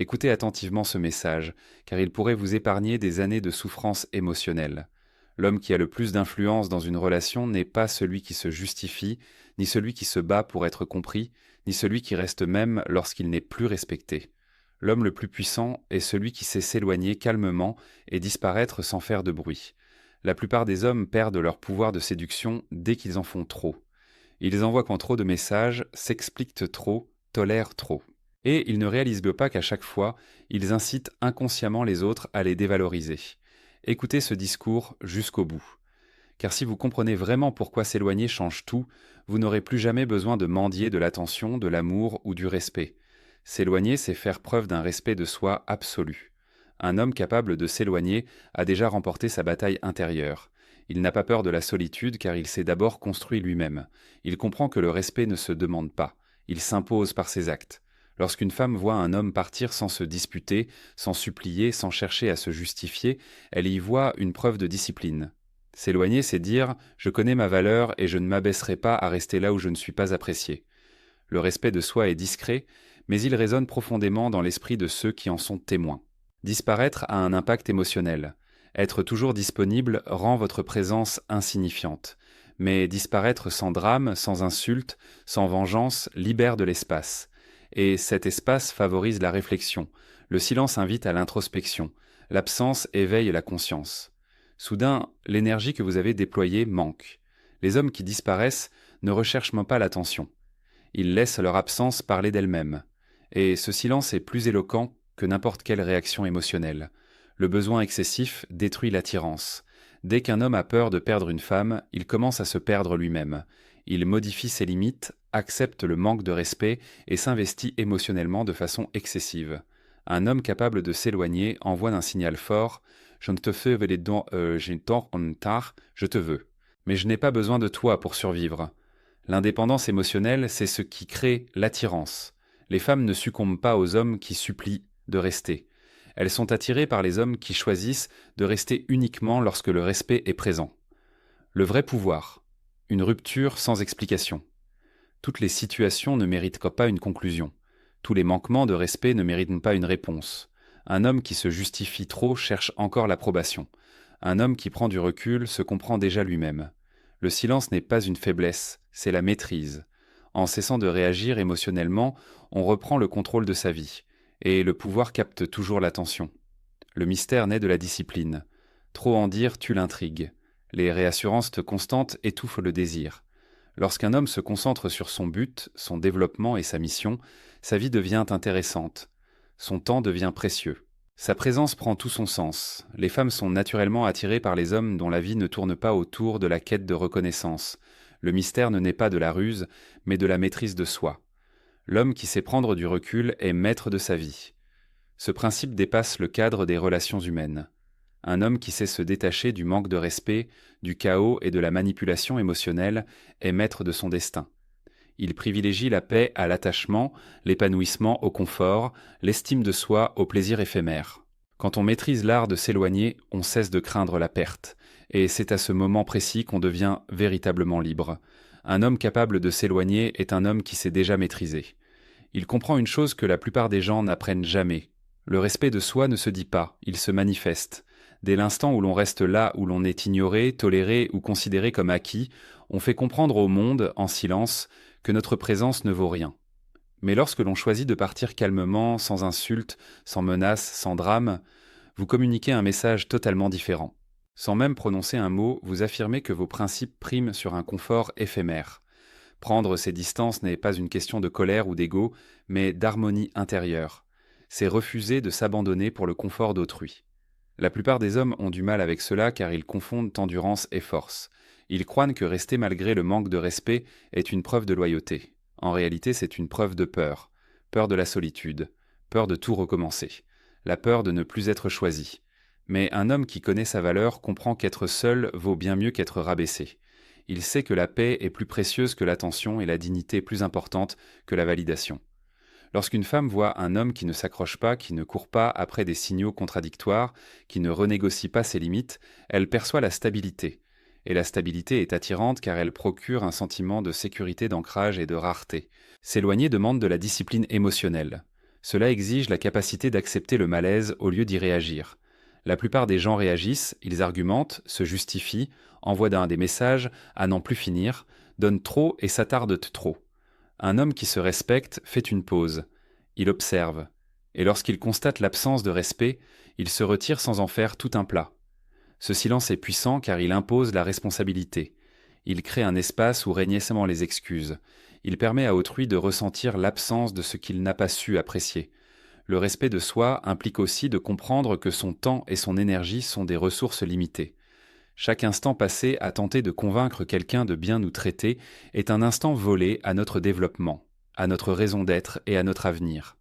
Écoutez attentivement ce message, car il pourrait vous épargner des années de souffrance émotionnelle. L'homme qui a le plus d'influence dans une relation n'est pas celui qui se justifie, ni celui qui se bat pour être compris, ni celui qui reste même lorsqu'il n'est plus respecté. L'homme le plus puissant est celui qui sait s'éloigner calmement et disparaître sans faire de bruit. La plupart des hommes perdent leur pouvoir de séduction dès qu'ils en font trop. Ils envoient quand trop de messages, s'expliquent trop, tolèrent trop. Et ils ne réalisent pas qu'à chaque fois, ils incitent inconsciemment les autres à les dévaloriser. Écoutez ce discours jusqu'au bout. Car si vous comprenez vraiment pourquoi s'éloigner change tout, vous n'aurez plus jamais besoin de mendier de l'attention, de l'amour ou du respect. S'éloigner, c'est faire preuve d'un respect de soi absolu. Un homme capable de s'éloigner a déjà remporté sa bataille intérieure. Il n'a pas peur de la solitude car il s'est d'abord construit lui-même. Il comprend que le respect ne se demande pas, il s'impose par ses actes. Lorsqu'une femme voit un homme partir sans se disputer, sans supplier, sans chercher à se justifier, elle y voit une preuve de discipline. S'éloigner, c'est dire « je connais ma valeur et je ne m'abaisserai pas à rester là où je ne suis pas apprécié ». Le respect de soi est discret, mais il résonne profondément dans l'esprit de ceux qui en sont témoins. Disparaître a un impact émotionnel. Être toujours disponible rend votre présence insignifiante. Mais disparaître sans drame, sans insulte, sans vengeance, libère de l'espace. Et cet espace favorise la réflexion. Le silence invite à l'introspection. L'absence éveille la conscience. Soudain, l'énergie que vous avez déployée manque. Les hommes qui disparaissent ne recherchent même pas l'attention. Ils laissent leur absence parler d'elle-même. Et ce silence est plus éloquent que n'importe quelle réaction émotionnelle. Le besoin excessif détruit l'attirance. Dès qu'un homme a peur de perdre une femme, il commence à se perdre lui-même. Il modifie ses limites, accepte le manque de respect et s'investit émotionnellement de façon excessive. Un homme capable de s'éloigner envoie un signal fort « Je ne te fais les dents, j'ai tort en tard, je te veux. Mais je n'ai pas besoin de toi pour survivre. » L'indépendance émotionnelle, c'est ce qui crée l'attirance. Les femmes ne succombent pas aux hommes qui supplient de rester. Elles sont attirées par les hommes qui choisissent de rester uniquement lorsque le respect est présent. Le vrai pouvoir. Une rupture sans explication. Toutes les situations ne méritent pas une conclusion. Tous les manquements de respect ne méritent pas une réponse. Un homme qui se justifie trop cherche encore l'approbation. Un homme qui prend du recul se comprend déjà lui-même. Le silence n'est pas une faiblesse, c'est la maîtrise. En cessant de réagir émotionnellement, on reprend le contrôle de sa vie. Et le pouvoir capte toujours l'attention. Le mystère naît de la discipline. Trop en dire tue l'intrigue. Les réassurances constantes étouffent le désir. Lorsqu'un homme se concentre sur son but, son développement et sa mission, sa vie devient intéressante. Son temps devient précieux. Sa présence prend tout son sens. Les femmes sont naturellement attirées par les hommes dont la vie ne tourne pas autour de la quête de reconnaissance. Le mystère ne naît pas de la ruse, mais de la maîtrise de soi. L'homme qui sait prendre du recul est maître de sa vie. Ce principe dépasse le cadre des relations humaines. Un homme qui sait se détacher du manque de respect, du chaos et de la manipulation émotionnelle est maître de son destin. Il privilégie la paix à l'attachement, l'épanouissement au confort, l'estime de soi au plaisir éphémère. Quand on maîtrise l'art de s'éloigner, on cesse de craindre la perte. Et c'est à ce moment précis qu'on devient véritablement libre. Un homme capable de s'éloigner est un homme qui s'est déjà maîtrisé. Il comprend une chose que la plupart des gens n'apprennent jamais. Le respect de soi ne se dit pas, il se manifeste. Dès l'instant où l'on reste là où l'on est ignoré, toléré ou considéré comme acquis, on fait comprendre au monde, en silence, que notre présence ne vaut rien. Mais lorsque l'on choisit de partir calmement, sans insulte, sans menace, sans drame, vous communiquez un message totalement différent. Sans même prononcer un mot, vous affirmez que vos principes priment sur un confort éphémère. Prendre ces distances n'est pas une question de colère ou d'ego, mais d'harmonie intérieure. C'est refuser de s'abandonner pour le confort d'autrui. La plupart des hommes ont du mal avec cela car ils confondent endurance et force. Ils croient que rester malgré le manque de respect est une preuve de loyauté. En réalité, c'est une preuve de peur. Peur de la solitude. Peur de tout recommencer. La peur de ne plus être choisi. Mais un homme qui connaît sa valeur comprend qu'être seul vaut bien mieux qu'être rabaissé. Il sait que la paix est plus précieuse que l'attention et la dignité plus importante que la validation. Lorsqu'une femme voit un homme qui ne s'accroche pas, qui ne court pas après des signaux contradictoires, qui ne renégocie pas ses limites, elle perçoit la stabilité. Et la stabilité est attirante car elle procure un sentiment de sécurité, d'ancrage et de rareté. S'éloigner demande de la discipline émotionnelle. Cela exige la capacité d'accepter le malaise au lieu d'y réagir. La plupart des gens réagissent, ils argumentent, se justifient, envoient des messages à n'en plus finir, donnent trop et s'attardent trop. Un homme qui se respecte fait une pause. Il observe. Et lorsqu'il constate l'absence de respect, il se retire sans en faire tout un plat. Ce silence est puissant car il impose la responsabilité. Il crée un espace où règnent seulement les excuses. Il permet à autrui de ressentir l'absence de ce qu'il n'a pas su apprécier. Le respect de soi implique aussi de comprendre que son temps et son énergie sont des ressources limitées. Chaque instant passé à tenter de convaincre quelqu'un de bien nous traiter est un instant volé à notre développement, à notre raison d'être et à notre avenir.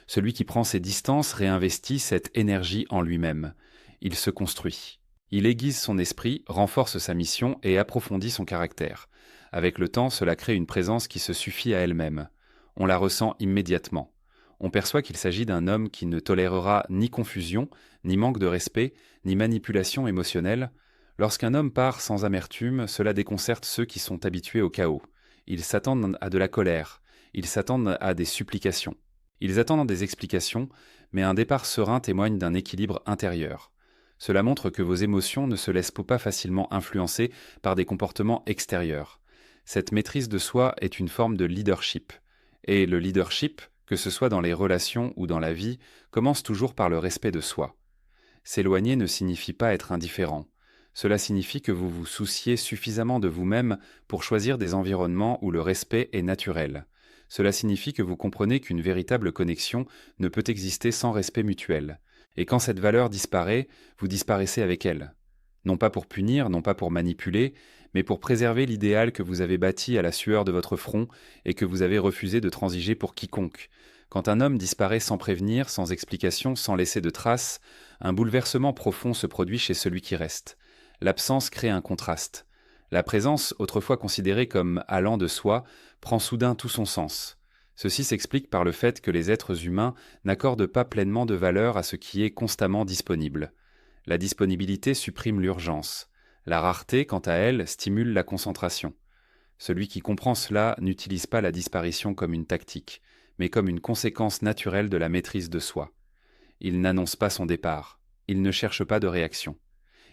Celui qui prend ses distances réinvestit cette énergie en lui-même. Il se construit. Il aiguise son esprit, renforce sa mission et approfondit son caractère. Avec le temps, cela crée une présence qui se suffit à elle-même. On la ressent immédiatement. On perçoit qu'il s'agit d'un homme qui ne tolérera ni confusion, ni manque de respect, ni manipulation émotionnelle. Lorsqu'un homme part sans amertume, cela déconcerte ceux qui sont habitués au chaos. Ils s'attendent à de la colère, ils s'attendent à des supplications. Ils attendent des explications, mais un départ serein témoigne d'un équilibre intérieur. Cela montre que vos émotions ne se laissent pas facilement influencer par des comportements extérieurs. Cette maîtrise de soi est une forme de leadership. Et le leadership, que ce soit dans les relations ou dans la vie, commence toujours par le respect de soi. S'éloigner ne signifie pas être indifférent. Cela signifie que vous vous souciez suffisamment de vous-même pour choisir des environnements où le respect est naturel. Cela signifie que vous comprenez qu'une véritable connexion ne peut exister sans respect mutuel. Et quand cette valeur disparaît, vous disparaissez avec elle. Non pas pour punir, non pas pour manipuler, mais pour préserver l'idéal que vous avez bâti à la sueur de votre front et que vous avez refusé de transiger pour quiconque. Quand un homme disparaît sans prévenir, sans explication, sans laisser de traces, un bouleversement profond se produit chez celui qui reste. L'absence crée un contraste. La présence, autrefois considérée comme allant de soi, prend soudain tout son sens. Ceci s'explique par le fait que les êtres humains n'accordent pas pleinement de valeur à ce qui est constamment disponible. La disponibilité supprime l'urgence. La rareté, quant à elle, stimule la concentration. Celui qui comprend cela n'utilise pas la disparition comme une tactique, mais comme une conséquence naturelle de la maîtrise de soi. Il n'annonce pas son départ. Il ne cherche pas de réaction.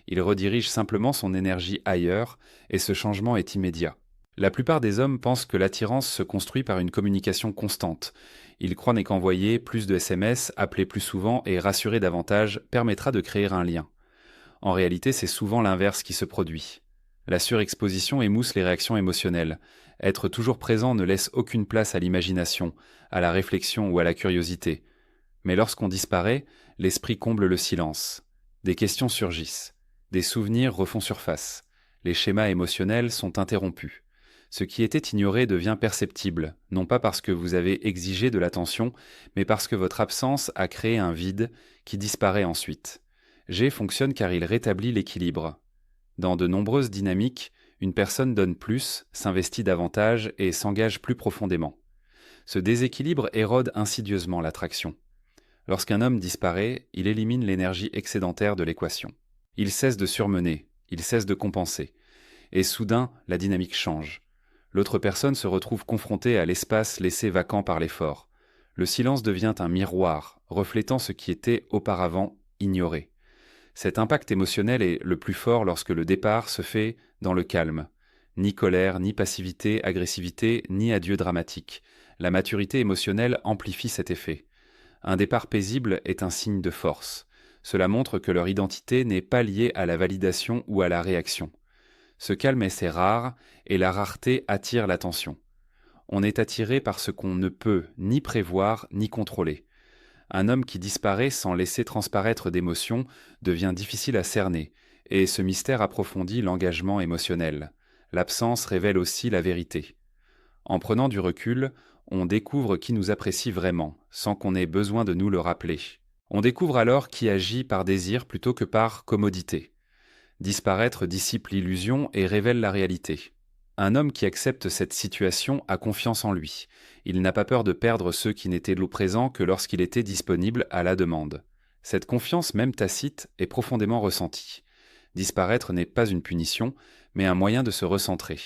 Il redirige simplement son énergie ailleurs, et ce changement est immédiat. La plupart des hommes pensent que l'attirance se construit par une communication constante. Ils croient qu'envoyer plus de SMS, appeler plus souvent et rassurer davantage permettra de créer un lien. En réalité, c'est souvent l'inverse qui se produit. La surexposition émousse les réactions émotionnelles. Être toujours présent ne laisse aucune place à l'imagination, à la réflexion ou à la curiosité. Mais lorsqu'on disparaît, l'esprit comble le silence. Des questions surgissent. Des souvenirs refont surface. Les schémas émotionnels sont interrompus. Ce qui était ignoré devient perceptible, non pas parce que vous avez exigé de l'attention, mais parce que votre absence a créé un vide qui disparaît ensuite. G fonctionne car il rétablit l'équilibre. Dans de nombreuses dynamiques, une personne donne plus, s'investit davantage et s'engage plus profondément. Ce déséquilibre érode insidieusement l'attraction. Lorsqu'un homme disparaît, il élimine l'énergie excédentaire de l'équation. Il cesse de surmener, il cesse de compenser. Et soudain, la dynamique change. L'autre personne se retrouve confrontée à l'espace laissé vacant par l'effort. Le silence devient un miroir, reflétant ce qui était auparavant ignoré. Cet impact émotionnel est le plus fort lorsque le départ se fait dans le calme. Ni colère, ni passivité, agressivité, ni adieu dramatique. La maturité émotionnelle amplifie cet effet. Un départ paisible est un signe de force. Cela montre que leur identité n'est pas liée à la validation ou à la réaction. Ce calme est rare, et la rareté attire l'attention. On est attiré par ce qu'on ne peut ni prévoir ni contrôler. Un homme qui disparaît sans laisser transparaître d'émotions devient difficile à cerner, et ce mystère approfondit l'engagement émotionnel. L'absence révèle aussi la vérité. En prenant du recul, on découvre qui nous apprécie vraiment, sans qu'on ait besoin de nous le rappeler. On découvre alors qui agit par désir plutôt que par commodité. Disparaître dissipe l'illusion et révèle la réalité. Un homme qui accepte cette situation a confiance en lui. Il n'a pas peur de perdre ceux qui n'étaient présents que lorsqu'il était disponible à la demande. Cette confiance, même tacite, est profondément ressentie. Disparaître n'est pas une punition, mais un moyen de se recentrer.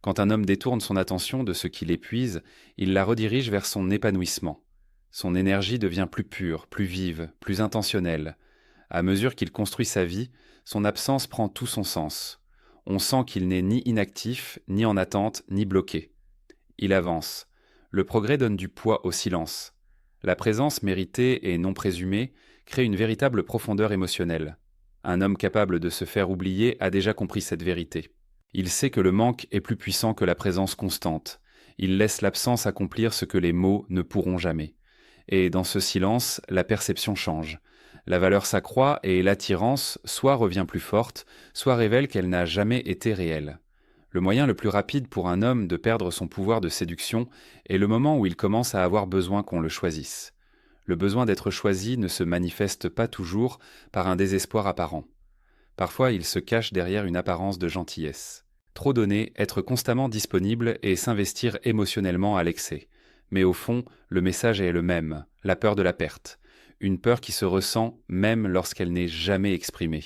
Quand un homme détourne son attention de ce qui l'épuise, il la redirige vers son épanouissement. Son énergie devient plus pure, plus vive, plus intentionnelle. À mesure qu'il construit sa vie, son absence prend tout son sens. On sent qu'il n'est ni inactif, ni en attente, ni bloqué. Il avance. Le progrès donne du poids au silence. La présence méritée et non présumée crée une véritable profondeur émotionnelle. Un homme capable de se faire oublier a déjà compris cette vérité. Il sait que le manque est plus puissant que la présence constante. Il laisse l'absence accomplir ce que les mots ne pourront jamais. Et dans ce silence, la perception change. La valeur s'accroît et l'attirance soit revient plus forte, soit révèle qu'elle n'a jamais été réelle. Le moyen le plus rapide pour un homme de perdre son pouvoir de séduction est le moment où il commence à avoir besoin qu'on le choisisse. Le besoin d'être choisi ne se manifeste pas toujours par un désespoir apparent. Parfois, il se cache derrière une apparence de gentillesse. Trop donner, être constamment disponible et s'investir émotionnellement à l'excès. Mais au fond, le message est le même, la peur de la perte. Une peur qui se ressent même lorsqu'elle n'est jamais exprimée.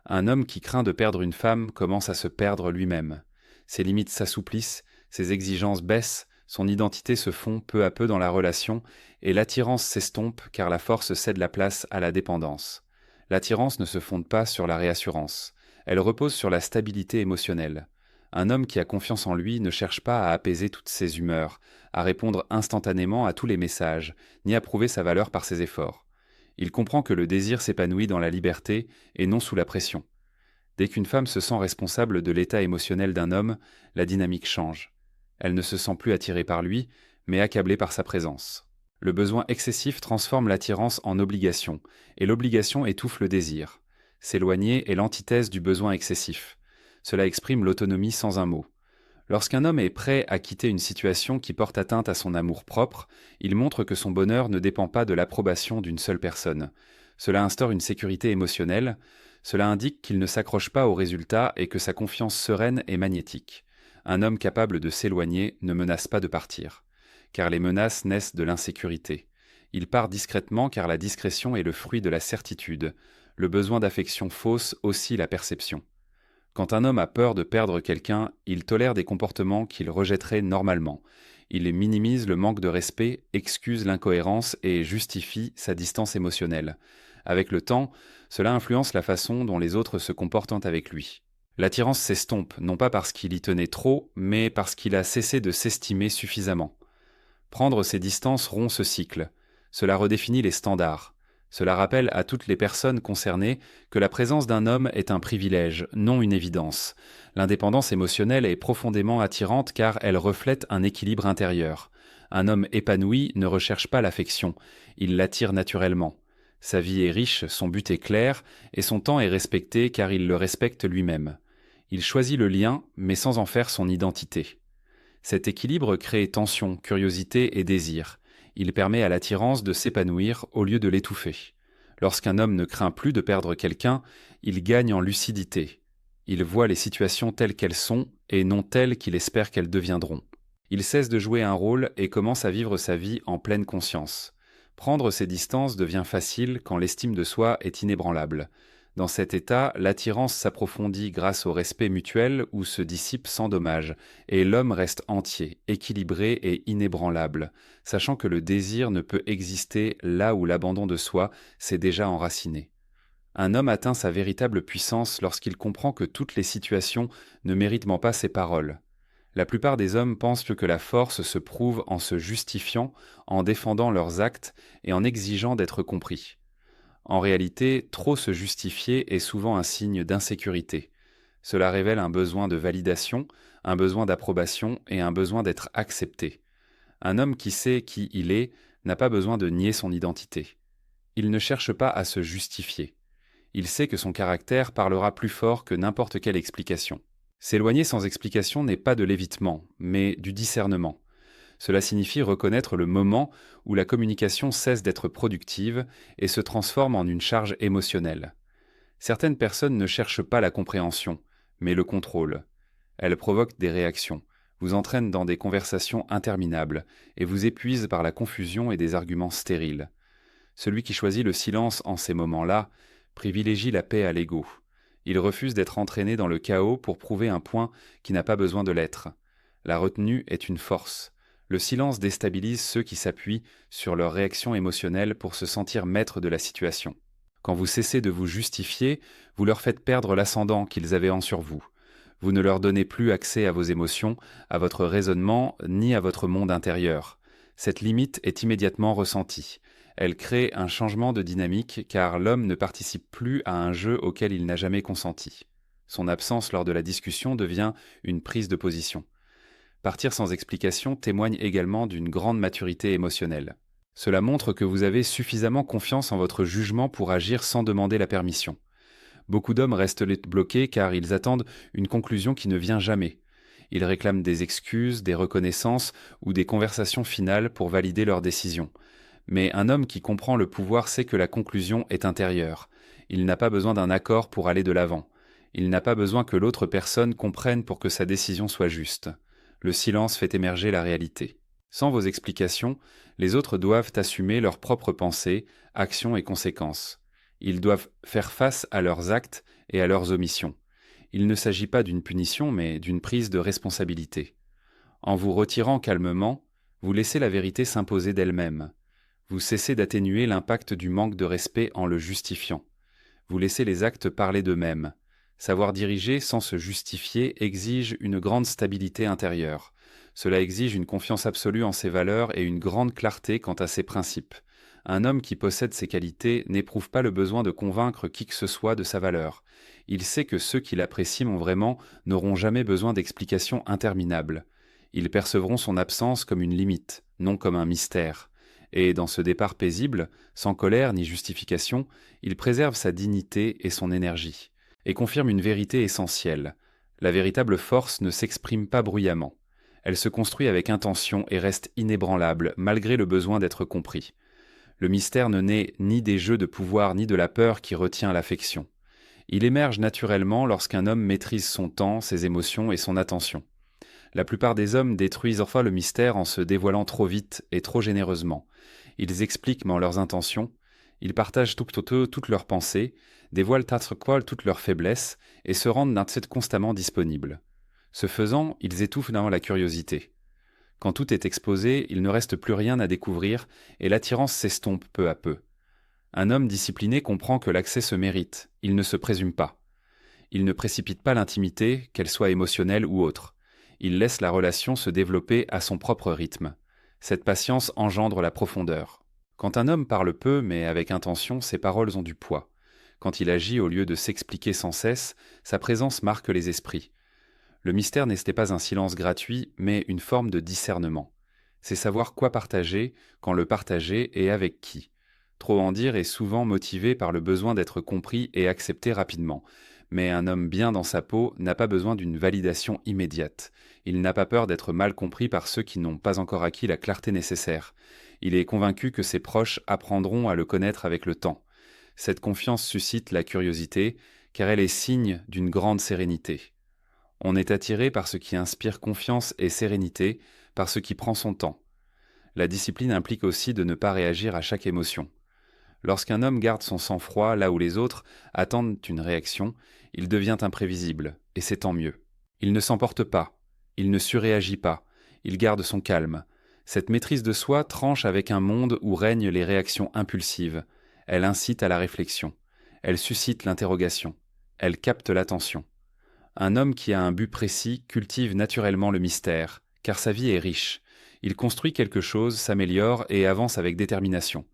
Un homme qui craint de perdre une femme commence à se perdre lui-même. Ses limites s'assouplissent, ses exigences baissent, son identité se fond peu à peu dans la relation et l'attirance s'estompe car la force cède la place à la dépendance. L'attirance ne se fonde pas sur la réassurance, elle repose sur la stabilité émotionnelle. Un homme qui a confiance en lui ne cherche pas à apaiser toutes ses humeurs, à répondre instantanément à tous les messages, ni à prouver sa valeur par ses efforts. Il comprend que le désir s'épanouit dans la liberté et non sous la pression. Dès qu'une femme se sent responsable de l'état émotionnel d'un homme, la dynamique change. Elle ne se sent plus attirée par lui, mais accablée par sa présence. Le besoin excessif transforme l'attirance en obligation, et l'obligation étouffe le désir. S'éloigner est l'antithèse du besoin excessif. Cela exprime l'autonomie sans un mot. Lorsqu'un homme est prêt à quitter une situation qui porte atteinte à son amour-propre, il montre que son bonheur ne dépend pas de l'approbation d'une seule personne. Cela instaure une sécurité émotionnelle, cela indique qu'il ne s'accroche pas aux résultats et que sa confiance sereine est magnétique. Un homme capable de s'éloigner ne menace pas de partir, car les menaces naissent de l'insécurité. Il part discrètement car la discrétion est le fruit de la certitude. Le besoin d'affection fausse aussi la perception. Quand un homme a peur de perdre quelqu'un, il tolère des comportements qu'il rejetterait normalement. Il minimise le manque de respect, excuse l'incohérence et justifie sa distance émotionnelle. Avec le temps, cela influence la façon dont les autres se comportent avec lui. L'attirance s'estompe, non pas parce qu'il y tenait trop, mais parce qu'il a cessé de s'estimer suffisamment. Prendre ses distances rompt ce cycle. Cela redéfinit les standards. Cela rappelle à toutes les personnes concernées que la présence d'un homme est un privilège, non une évidence. L'indépendance émotionnelle est profondément attirante car elle reflète un équilibre intérieur. Un homme épanoui ne recherche pas l'affection, il l'attire naturellement. Sa vie est riche, son but est clair, et son temps est respecté car il le respecte lui-même. Il choisit le lien, mais sans en faire son identité. Cet équilibre crée tension, curiosité et désir. Il permet à l'attirance de s'épanouir au lieu de l'étouffer. Lorsqu'un homme ne craint plus de perdre quelqu'un, il gagne en lucidité. Il voit les situations telles qu'elles sont et non telles qu'il espère qu'elles deviendront. Il cesse de jouer un rôle et commence à vivre sa vie en pleine conscience. Prendre ses distances devient facile quand l'estime de soi est inébranlable. Dans cet état, l'attirance s'approfondit grâce au respect mutuel ou se dissipe sans dommage, et l'homme reste entier, équilibré et inébranlable, sachant que le désir ne peut exister là où l'abandon de soi s'est déjà enraciné. Un homme atteint sa véritable puissance lorsqu'il comprend que toutes les situations ne méritent pas ses paroles. La plupart des hommes pensent que la force se prouve en se justifiant, en défendant leurs actes et en exigeant d'être compris. En réalité, trop se justifier est souvent un signe d'insécurité. Cela révèle un besoin de validation, un besoin d'approbation et un besoin d'être accepté. Un homme qui sait qui il est n'a pas besoin de nier son identité. Il ne cherche pas à se justifier. Il sait que son caractère parlera plus fort que n'importe quelle explication. S'éloigner sans explication n'est pas de l'évitement, mais du discernement. Cela signifie reconnaître le moment où la communication cesse d'être productive et se transforme en une charge émotionnelle. Certaines personnes ne cherchent pas la compréhension, mais le contrôle. Elles provoquent des réactions, vous entraînent dans des conversations interminables et vous épuisent par la confusion et des arguments stériles. Celui qui choisit le silence en ces moments-là privilégie la paix à l'ego. Il refuse d'être entraîné dans le chaos pour prouver un point qui n'a pas besoin de l'être. La retenue est une force. Le silence déstabilise ceux qui s'appuient sur leur réaction émotionnelle pour se sentir maître de la situation. Quand vous cessez de vous justifier, vous leur faites perdre l'ascendant qu'ils avaient en sur vous. Vous ne leur donnez plus accès à vos émotions, à votre raisonnement, ni à votre monde intérieur. Cette limite est immédiatement ressentie. Elle crée un changement de dynamique car l'homme ne participe plus à un jeu auquel il n'a jamais consenti. Son absence lors de la discussion devient une prise de position. Partir sans explication témoigne également d'une grande maturité émotionnelle. Cela montre que vous avez suffisamment confiance en votre jugement pour agir sans demander la permission. Beaucoup d'hommes restent bloqués car ils attendent une conclusion qui ne vient jamais. Ils réclament des excuses, des reconnaissances ou des conversations finales pour valider leur décision. Mais un homme qui comprend le pouvoir sait que la conclusion est intérieure. Il n'a pas besoin d'un accord pour aller de l'avant. Il n'a pas besoin que l'autre personne comprenne pour que sa décision soit juste. Le silence fait émerger la réalité. Sans vos explications, les autres doivent assumer leurs propres pensées, actions et conséquences. Ils doivent faire face à leurs actes et à leurs omissions. Il ne s'agit pas d'une punition, mais d'une prise de responsabilité. En vous retirant calmement, vous laissez la vérité s'imposer d'elle-même. Vous cessez d'atténuer l'impact du manque de respect en le justifiant. Vous laissez les actes parler d'eux-mêmes. Savoir diriger sans se justifier exige une grande stabilité intérieure. Cela exige une confiance absolue en ses valeurs et une grande clarté quant à ses principes. Un homme qui possède ces qualités n'éprouve pas le besoin de convaincre qui que ce soit de sa valeur. Il sait que ceux qui l'apprécient vraiment n'auront jamais besoin d'explications interminables. Ils percevront son absence comme une limite, non comme un mystère. Et dans ce départ paisible, sans colère ni justification, il préserve sa dignité et son énergie, et confirme une vérité essentielle. La véritable force ne s'exprime pas bruyamment. Elle se construit avec intention et reste inébranlable, malgré le besoin d'être compris. Le mystère ne naît ni des jeux de pouvoir ni de la peur qui retient l'affection. Il émerge naturellement lorsqu'un homme maîtrise son temps, ses émotions et son attention. La plupart des hommes détruisent enfin le mystère en se dévoilant trop vite et trop généreusement. Ils expliquent leurs intentions, ils partagent toutes leurs pensées, dévoilent toutes leurs faiblesses et se rendent constamment disponibles. Ce faisant, ils étouffent la curiosité. Quand tout est exposé, il ne reste plus rien à découvrir et l'attirance s'estompe peu à peu. Un homme discipliné comprend que l'accès se mérite, il ne se présume pas. Il ne précipite pas l'intimité, qu'elle soit émotionnelle ou autre. Il laisse la relation se développer à son propre rythme. Cette patience engendre la profondeur. Quand un homme parle peu mais avec intention, ses paroles ont du poids. Quand il agit au lieu de s'expliquer sans cesse, sa présence marque les esprits. Le mystère n'était pas un silence gratuit, mais une forme de discernement. C'est savoir quoi partager, quand le partager et avec qui. Trop en dire est souvent motivé par le besoin d'être compris et accepté rapidement. Mais un homme bien dans sa peau n'a pas besoin d'une validation immédiate. Il n'a pas peur d'être mal compris par ceux qui n'ont pas encore acquis la clarté nécessaire. Il est convaincu que ses proches apprendront à le connaître avec le temps. Cette confiance suscite la curiosité, car elle est signe d'une grande sérénité. On est attiré par ce qui inspire confiance et sérénité, par ce qui prend son temps. La discipline implique aussi de ne pas réagir à chaque émotion. Lorsqu'un homme garde son sang-froid là où les autres attendent une réaction, il devient imprévisible, et c'est tant mieux. Il ne s'emporte pas, il ne surréagit pas, il garde son calme. Cette maîtrise de soi tranche avec un monde où règnent les réactions impulsives. Elle incite à la réflexion, elle suscite l'interrogation, elle capte l'attention. Un homme qui a un but précis cultive naturellement le mystère, car sa vie est riche. Il construit quelque chose, s'améliore et avance avec détermination.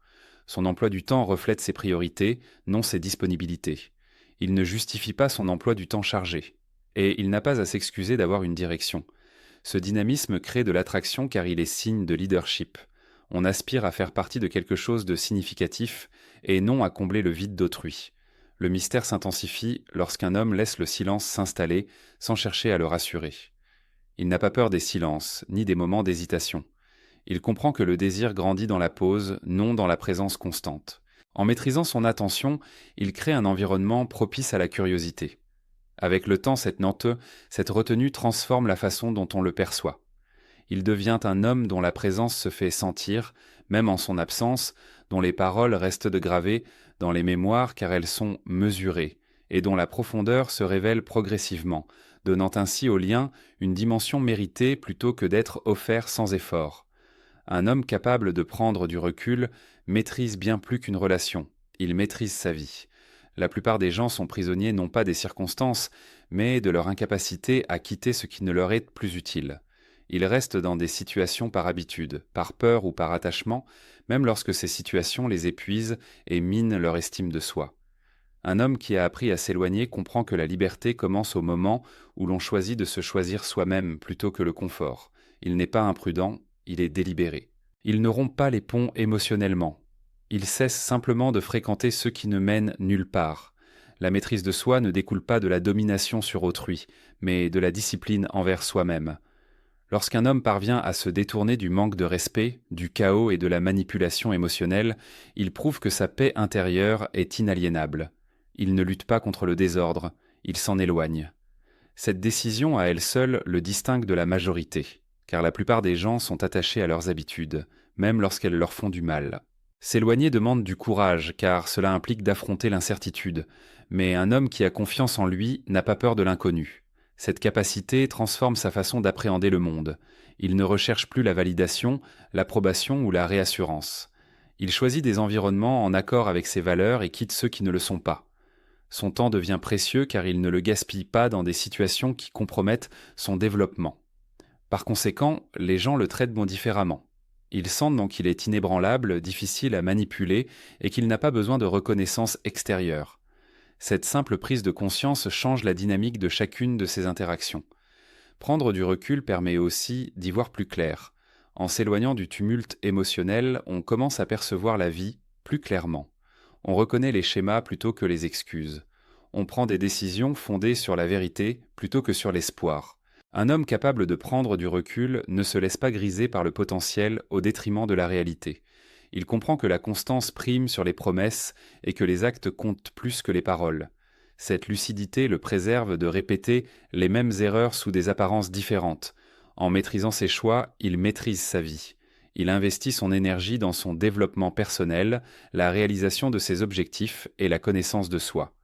Son emploi du temps reflète ses priorités, non ses disponibilités. Il ne justifie pas son emploi du temps chargé. Et il n'a pas à s'excuser d'avoir une direction. Ce dynamisme crée de l'attraction car il est signe de leadership. On aspire à faire partie de quelque chose de significatif et non à combler le vide d'autrui. Le mystère s'intensifie lorsqu'un homme laisse le silence s'installer sans chercher à le rassurer. Il n'a pas peur des silences, ni des moments d'hésitation. Il comprend que le désir grandit dans la pause, non dans la présence constante. En maîtrisant son attention, il crée un environnement propice à la curiosité. Avec le temps, cette retenue transforme la façon dont on le perçoit. Il devient un homme dont la présence se fait sentir, même en son absence, dont les paroles restent gravées dans les mémoires car elles sont mesurées, et dont la profondeur se révèle progressivement, donnant ainsi au lien une dimension méritée plutôt que d'être offert sans effort. Un homme capable de prendre du recul maîtrise bien plus qu'une relation, il maîtrise sa vie. La plupart des gens sont prisonniers non pas des circonstances, mais de leur incapacité à quitter ce qui ne leur est plus utile. Ils restent dans des situations par habitude, par peur ou par attachement, même lorsque ces situations les épuisent et minent leur estime de soi. Un homme qui a appris à s'éloigner comprend que la liberté commence au moment où l'on choisit de se choisir soi-même plutôt que le confort. Il n'est pas imprudent, il est délibéré. Il ne rompt pas les ponts émotionnellement. Il cesse simplement de fréquenter ceux qui ne mènent nulle part. La maîtrise de soi ne découle pas de la domination sur autrui, mais de la discipline envers soi-même. Lorsqu'un homme parvient à se détourner du manque de respect, du chaos et de la manipulation émotionnelle, il prouve que sa paix intérieure est inaliénable. Il ne lutte pas contre le désordre, il s'en éloigne. Cette décision à elle seule le distingue de la majorité, car la plupart des gens sont attachés à leurs habitudes, même lorsqu'elles leur font du mal. S'éloigner demande du courage, car cela implique d'affronter l'incertitude, mais un homme qui a confiance en lui n'a pas peur de l'inconnu. Cette capacité transforme sa façon d'appréhender le monde. Il ne recherche plus la validation, l'approbation ou la réassurance. Il choisit des environnements en accord avec ses valeurs et quitte ceux qui ne le sont pas. Son temps devient précieux car il ne le gaspille pas dans des situations qui compromettent son développement. Par conséquent, les gens le traitent différemment. Ils sentent donc qu'il est inébranlable, difficile à manipuler et qu'il n'a pas besoin de reconnaissance extérieure. Cette simple prise de conscience change la dynamique de chacune de ces interactions. Prendre du recul permet aussi d'y voir plus clair. En s'éloignant du tumulte émotionnel, on commence à percevoir la vie plus clairement. On reconnaît les schémas plutôt que les excuses. On prend des décisions fondées sur la vérité plutôt que sur l'espoir. Un homme capable de prendre du recul ne se laisse pas griser par le potentiel au détriment de la réalité. Il comprend que la constance prime sur les promesses et que les actes comptent plus que les paroles. Cette lucidité le préserve de répéter les mêmes erreurs sous des apparences différentes. En maîtrisant ses choix, il maîtrise sa vie. Il investit son énergie dans son développement personnel, la réalisation de ses objectifs et la connaissance de soi.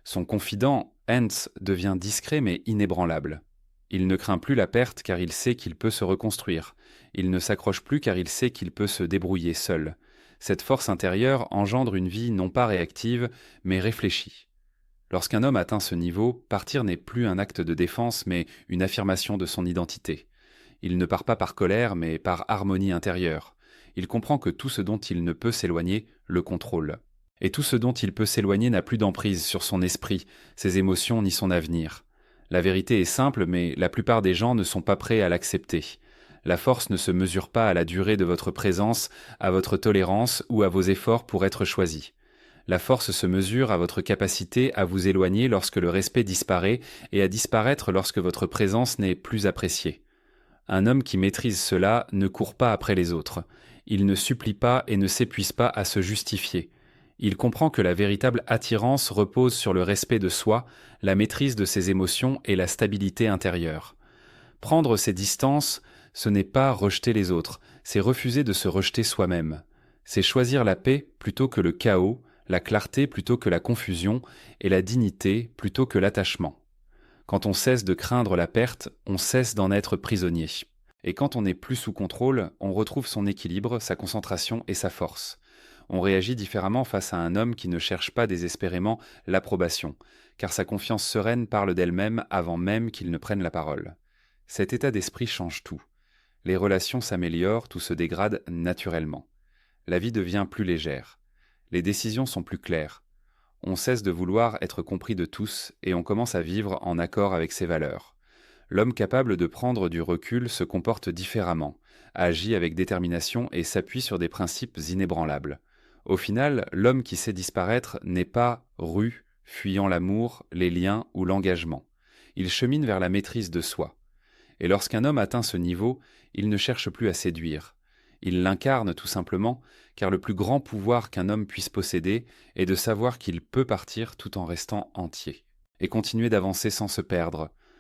Son confident, Hans, devient discret mais inébranlable. Il ne craint plus la perte car il sait qu'il peut se reconstruire. Il ne s'accroche plus car il sait qu'il peut se débrouiller seul. Cette force intérieure engendre une vie non pas réactive, mais réfléchie. Lorsqu'un homme atteint ce niveau, partir n'est plus un acte de défense mais une affirmation de son identité. Il ne part pas par colère, mais par harmonie intérieure. Il comprend que tout ce dont il ne peut s'éloigner le contrôle. Et tout ce dont il peut s'éloigner n'a plus d'emprise sur son esprit, ses émotions ni son avenir. La vérité est simple, mais la plupart des gens ne sont pas prêts à l'accepter. La force ne se mesure pas à la durée de votre présence, à votre tolérance ou à vos efforts pour être choisi. La force se mesure à votre capacité à vous éloigner lorsque le respect disparaît et à disparaître lorsque votre présence n'est plus appréciée. Un homme qui maîtrise cela ne court pas après les autres. Il ne supplie pas et ne s'épuise pas à se justifier. Il comprend que la véritable attirance repose sur le respect de soi, la maîtrise de ses émotions et la stabilité intérieure. Prendre ses distances, ce n'est pas rejeter les autres, c'est refuser de se rejeter soi-même. C'est choisir la paix plutôt que le chaos, la clarté plutôt que la confusion et la dignité plutôt que l'attachement. Quand on cesse de craindre la perte, on cesse d'en être prisonnier. Et quand on n'est plus sous contrôle, on retrouve son équilibre, sa concentration et sa force. On réagit différemment face à un homme qui ne cherche pas désespérément l'approbation, car sa confiance sereine parle d'elle-même avant même qu'il ne prenne la parole. Cet état d'esprit change tout. Les relations s'améliorent, tout se dégrade naturellement. La vie devient plus légère. Les décisions sont plus claires. On cesse de vouloir être compris de tous et on commence à vivre en accord avec ses valeurs. L'homme capable de prendre du recul se comporte différemment, agit avec détermination et s'appuie sur des principes inébranlables. Au final, l'homme qui sait disparaître n'est pas rue, fuyant l'amour, les liens ou l'engagement. Il chemine vers la maîtrise de soi. Et lorsqu'un homme atteint ce niveau, il ne cherche plus à séduire. Il l'incarne tout simplement, car le plus grand pouvoir qu'un homme puisse posséder est de savoir qu'il peut partir tout en restant entier, et continuer d'avancer sans se perdre,